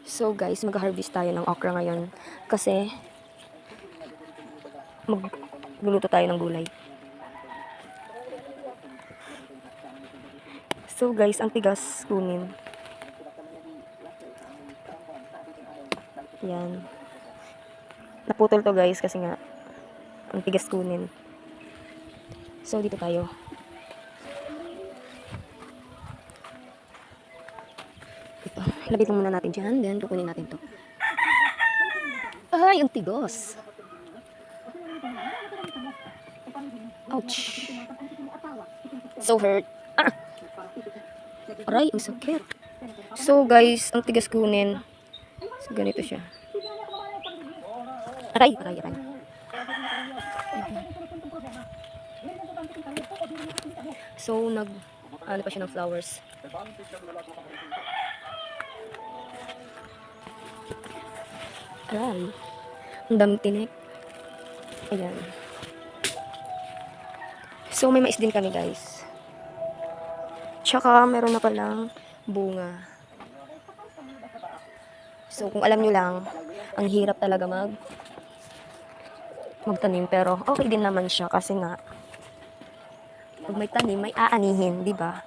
So guys, mag-harvest tayo ng okra ngayon kasi magluluto tayo ng gulay. So guys, ang tigas kunin. Yan. Naputol to guys kasi nga ang tigas kunin. So dito tayo. Ito. Labitin muna natin dyan. Then kukunin natin to. Ay, ang tigas. Ouch. So hurt. Ah! Aray, ang sakit. So guys, ang tigas kunin. So, ganito siya. Aray, aray, aray. So, ano pa siya ng flowers. Aray. Ang daming tinik. Ayan. So, may mais din kami guys. Tsaka, meron na palang bunga. So, kung alam nyo lang, ang hirap talaga magtanim. Pero, okay din naman siya kasi nga, pag may tanim, may aanihin, di ba?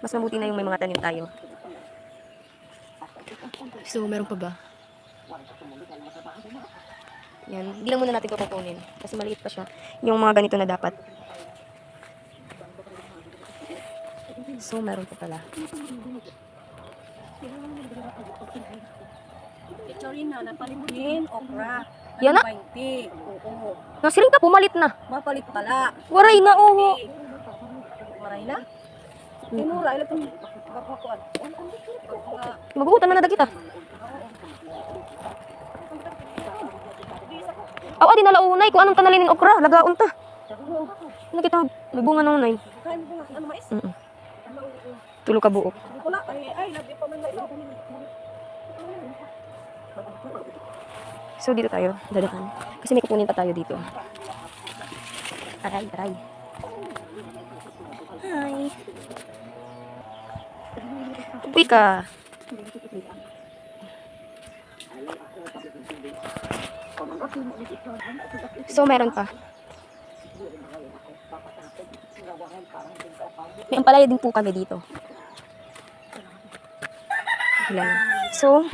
Mas mabuti na yung may mga tanim tayo. So, meron pa ba? Yan. Hindi lang muna natin ito kukunin. Kasi maliit pa siya. Yung mga ganito na dapat. So, meron pa pala. Itorin na, napalitin, okra. Yan na? 20. Oo. Nasiring ka, pumalit na. Mapalit pala. Waray na, oo. Maray na? Tinura, ilan itong bakuan. Magugutan na dagita. Aw, di nalaunay. Kung anong tanalinin okra, lagaon ta. Ano kita, may bunga na unay. Kaya mo kung ano mais? Tulo ka buok. Wala, ay, labi pa man na ito. So, dito tayo, dadahan. Kasi may kukunin pa tayo dito. Aray, aray. Hi. Uy ka. So, meron pa. May ampalaya din po kami dito. Ilan. So,